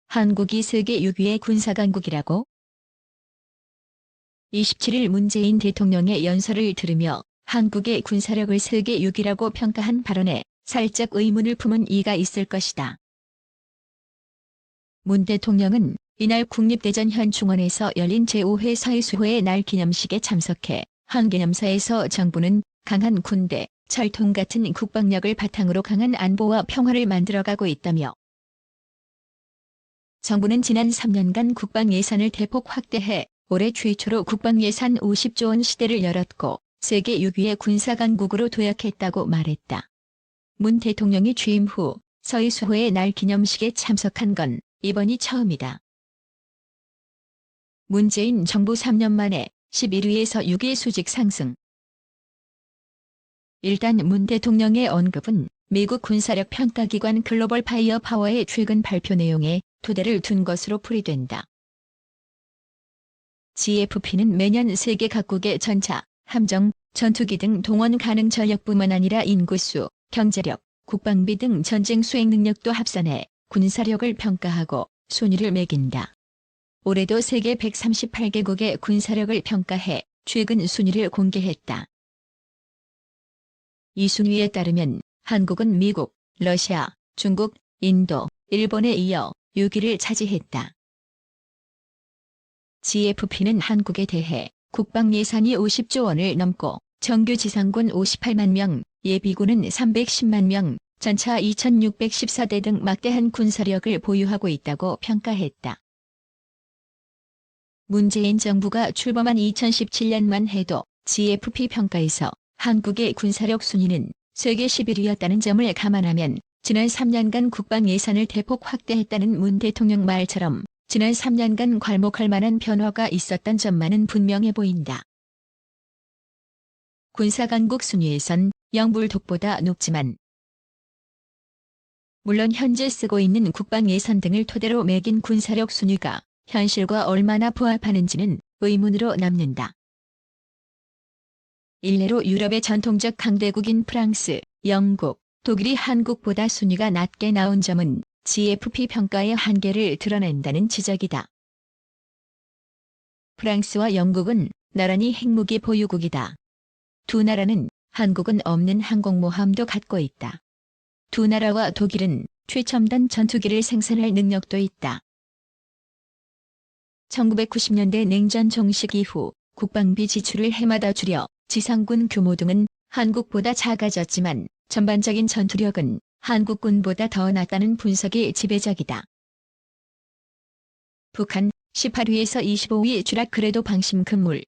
한국이 세계 6위의 군사강국이라고? 27일 문재인 대통령의 연설을 들으며 한국의 군사력을 세계 6위라고 평가한 발언에 살짝 의문을 품은 이가 있을 것이다. 문 대통령은 이날 국립대전현 중원에서 열린 제5회 서해수호의 날 기념식에 참석해 한 기념사에서 정부는 강한 군대, 철통 같은 국방력을 바탕으로 강한 안보와 평화를 만들어가고 있다며 정부는 지난 3년간 국방 예산을 대폭 확대해 올해 최초로 국방 예산 50조 원 시대를 열었고 세계 6위의 군사강국으로 도약했다고 말했다. 문 대통령이 취임 후 서해수호의 날 기념식에 참석한 건 이번이 처음이다. 문재인 정부 3년 만에 11위에서 6위 수직 상승. 일단 문 대통령의 언급은 미국 군사력 평가기관 글로벌 파이어 파워의 최근 발표 내용에 토대를 둔 것으로 풀이된다. GFP는 매년 세계 각국의 전차, 함정, 전투기 등 동원 가능 전력뿐만 아니라 인구수, 경제력, 국방비 등 전쟁 수행 능력도 합산해 군사력을 평가하고 순위를 매긴다. 올해도 세계 138개국의 군사력을 평가해 최근 순위를 공개했다. 이 순위에 따르면 한국은 미국, 러시아, 중국, 인도, 일본에 이어 6위를 차지했다. GFP는 한국에 대해 국방 예산이 50조 원을 넘고 정규 지상군 58만 명, 예비군은 310만 명, 전차 2614대 등 막대한 군사력을 보유하고 있다고 평가했다. 문재인 정부가 출범한 2017년만 해도 GFP 평가에서 한국의 군사력 순위는 세계 11위였다는 점을 감안하면 지난 3년간 국방 예산을 대폭 확대했다는 문 대통령 말처럼 지난 3년간 괄목할 만한 변화가 있었던 점만은 분명해 보인다. 군사강국 순위에선 영불독보다 높지만 물론 현재 쓰고 있는 국방 예산 등을 토대로 매긴 군사력 순위가 현실과 얼마나 부합하는지는 의문으로 남는다. 일례로 유럽의 전통적 강대국인 프랑스, 영국, 독일이 한국보다 순위가 낮게 나온 점은 GFP 평가의 한계를 드러낸다는 지적이다. 프랑스와 영국은 나란히 핵무기 보유국이다. 두 나라는 한국은 없는 항공모함도 갖고 있다. 두 나라와 독일은 최첨단 전투기를 생산할 능력도 있다. 1990년대 냉전 종식 이후 국방비 지출을 해마다 줄여 지상군 규모 등은 한국보다 작아졌지만 전반적인 전투력은 한국군보다 더 낮다는 분석이 지배적이다. 북한 18위에서 25위 추락 그래도 방심 금물.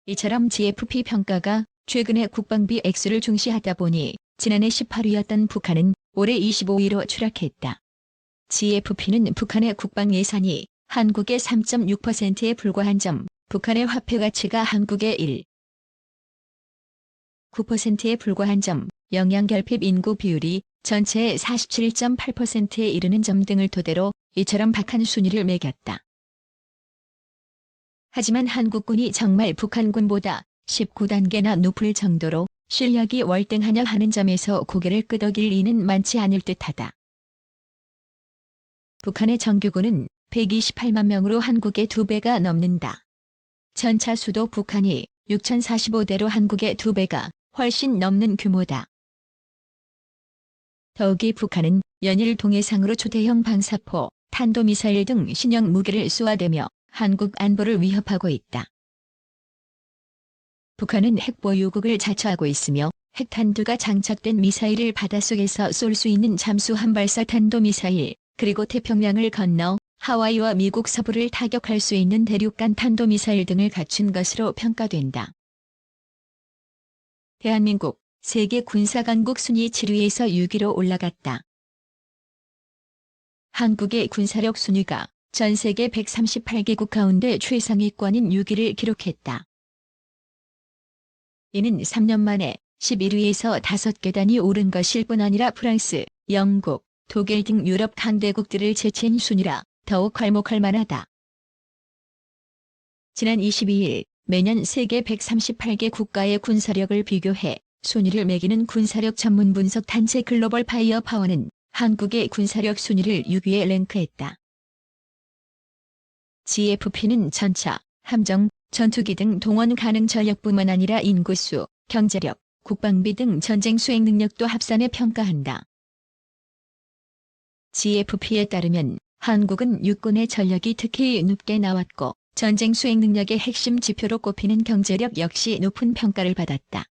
이처럼 GFP 평가가 최근에 국방비 액수를 중시하다 보니 지난해 18위였던 북한은 올해 25위로 추락했다. GFP는 북한의 국방 예산이 한국의 3.6%에 불과한 점, 북한의 화폐 가치가 한국의 1.9%에 불과한 점, 영양결핍 인구 비율이 전체의 47.8%에 이르는 점 등을 토대로 이처럼 박한 순위를 매겼다. 하지만 한국군이 정말 북한군보다 19단계나 높을 정도로 실력이 월등하냐 하는 점에서 고개를 끄덕일 이는 많지 않을 듯하다. 북한의 정규군은 128만 명으로 한국의 2배가 넘는다. 전차 수도 북한이 6,045대로 한국의 2배가 훨씬 넘는 규모다. 더욱이 북한은 연일 동해상으로 초대형 방사포, 탄도미사일 등 신형 무기를 쏘아대며 한국 안보를 위협하고 있다. 북한은 핵보유국을 자처하고 있으며 핵탄두가 장착된 미사일을 바닷속에서 쏠 수 있는 잠수함 발사 탄도미사일, 그리고 태평양을 건너 하와이와 미국 서부를 타격할 수 있는 대륙간 탄도미사일 등을 갖춘 것으로 평가된다. 대한민국 세계 군사강국 순위 7위에서 6위로 올라갔다. 한국의 군사력 순위가 전 세계 138개국 가운데 최상위권인 6위를 기록했다. 이는 3년 만에 11위에서 5계단이 오른 것일 뿐 아니라 프랑스, 영국, 독일 등 유럽 강대국들을 제치한 순위라 더욱 괄목할 만하다. 지난 22일 매년 세계 138개 국가의 군사력을 비교해 순위를 매기는 군사력 전문 분석 단체 글로벌 파이어 파워는 한국의 군사력 순위를 6위에 랭크했다. GFP는 전차, 함정, 전투기 등 동원 가능 전력뿐만 아니라 인구수, 경제력, 국방비 등 전쟁 수행 능력도 합산해 평가한다. GFP에 따르면 한국은 육군의 전력이 특히 높게 나왔고 전쟁 수행 능력의 핵심 지표로 꼽히는 경제력 역시 높은 평가를 받았다.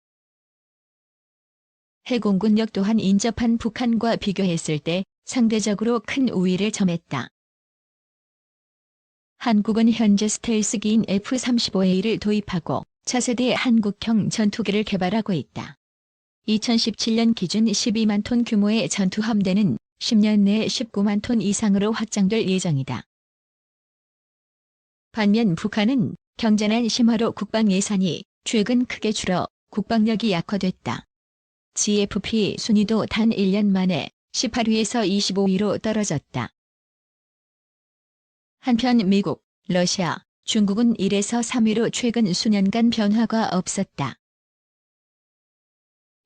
해공군력 또한 인접한 북한과 비교했을 때 상대적으로 큰 우위를 점했다. 한국은 현재 스텔스기인 F-35A를 도입하고 차세대 한국형 전투기를 개발하고 있다. 2017년 기준 12만 톤 규모의 전투함대는 10년 내에 19만 톤 이상으로 확장될 예정이다. 반면 북한은 경제난 심화로 국방 예산이 최근 크게 줄어 국방력이 약화됐다. GFP 순위도 단 1년 만에 18위에서 25위로 떨어졌다. 한편 미국, 러시아, 중국은 1에서 3위로 최근 수년간 변화가 없었다.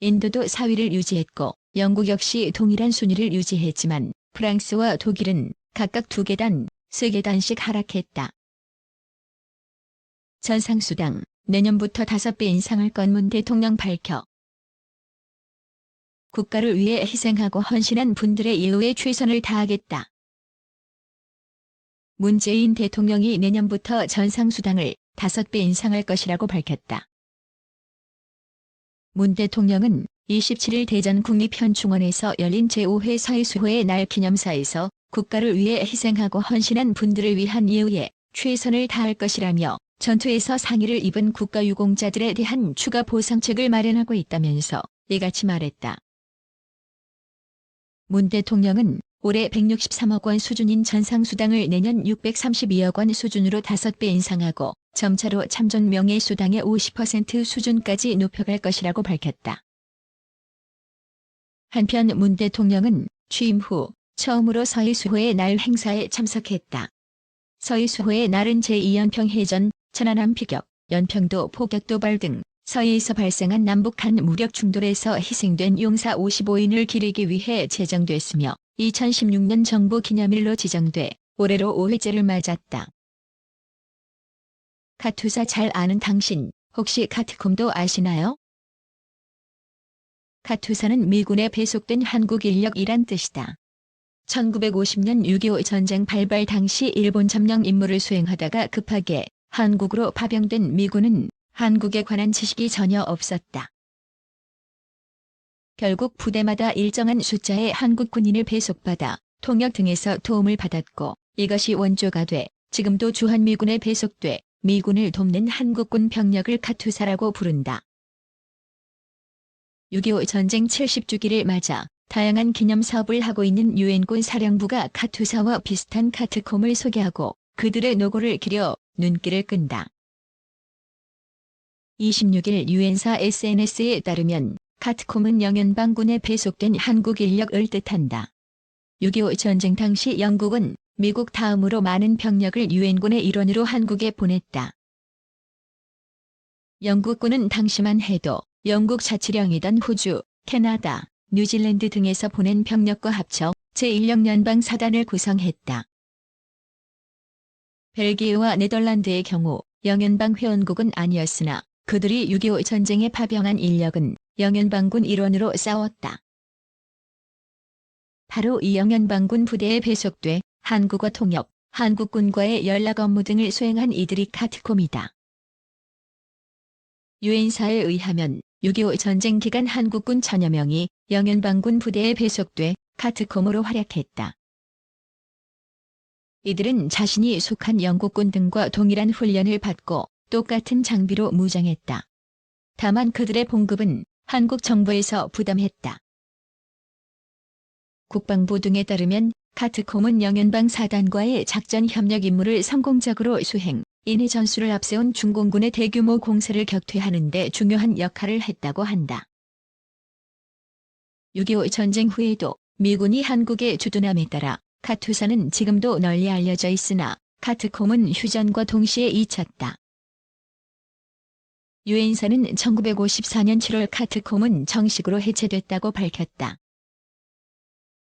인도도 4위를 유지했고 영국 역시 동일한 순위를 유지했지만 프랑스와 독일은 각각 2계단, 3계단씩 하락했다. 전상수당, 내년부터 5배 인상할 건 문 대통령 밝혀. 국가를 위해 희생하고 헌신한 분들의 예우에 최선을 다하겠다. 문재인 대통령이 내년부터 전상수당을 5배 인상할 것이라고 밝혔다. 문 대통령은 27일 대전 국립현충원에서 열린 제5회 서해수호의 날 기념사에서 국가를 위해 희생하고 헌신한 분들을 위한 예우에 최선을 다할 것이라며 전투에서 상해를 입은 국가유공자들에 대한 추가 보상책을 마련하고 있다면서 이같이 말했다. 문 대통령은 올해 163억 원 수준인 전상수당을 내년 632억 원 수준으로 5배 인상하고 점차로 참전 명예수당의 50% 수준까지 높여갈 것이라고 밝혔다. 한편 문 대통령은 취임 후 처음으로 서해수호의 날 행사에 참석했다. 서해수호의 날은 제2연평해전, 천안함 피격, 연평도 포격 도발 등 서해에서 발생한 남북한 무력 충돌에서 희생된 용사 55인을 기리기 위해 제정됐으며 2016년 정부 기념일로 지정돼 올해로 5회째를 맞았다. 카투사 잘 아는 당신, 혹시 카트콤도 아시나요? 카투사는 미군에 배속된 한국 인력이란 뜻이다. 1950년 6.25 전쟁 발발 당시 일본 점령 임무를 수행하다가 급하게 한국으로 파병된 미군은 한국에 관한 지식이 전혀 없었다. 결국 부대마다 일정한 숫자의 한국 군인을 배속받아 통역 등에서 도움을 받았고 이것이 원조가 돼 지금도 주한미군에 배속돼 미군을 돕는 한국군 병력을 카투사라고 부른다. 6.25 전쟁 70주기를 맞아 다양한 기념사업을 하고 있는 유엔군 사령부가 카투사와 비슷한 카트콤을 소개하고 그들의 노고를 기려 눈길을 끈다. 26일 유엔사 SNS에 따르면 카트콤은 영연방군에 배속된 한국 인력을 뜻한다. 6.25 전쟁 당시 영국은 미국 다음으로 많은 병력을 유엔군의 일원으로 한국에 보냈다. 영국군은 당시만 해도 영국 자치령이던 호주, 캐나다, 뉴질랜드 등에서 보낸 병력과 합쳐 제1영연방사단을 구성했다. 벨기에와 네덜란드의 경우 영연방 회원국은 아니었으나 그들이 6.25 전쟁에 파병한 인력은 영연방군 일원으로 싸웠다. 바로 이 영연방군 부대에 배속돼 한국어 통역, 한국군과의 연락 업무 등을 수행한 이들이 카트콤이다. 유엔사에 의하면 6.25 전쟁 기간 한국군 천여 명이 영연방군 부대에 배속돼 카트콤으로 활약했다. 이들은 자신이 속한 영국군 등과 동일한 훈련을 받고 똑같은 장비로 무장했다. 다만 그들의 봉급은 한국 정부에서 부담했다. 국방부 등에 따르면 카트콤은 영연방 사단과의 작전 협력 임무를 성공적으로 수행, 이내 전술을 앞세운 중공군의 대규모 공세를 격퇴하는 데 중요한 역할을 했다고 한다. 6.25 전쟁 후에도 미군이 한국에 주둔함에 따라 카투사는 지금도 널리 알려져 있으나 카트콤은 휴전과 동시에 잊혔다. 유엔사는 1954년 7월 카트콤은 정식으로 해체됐다고 밝혔다.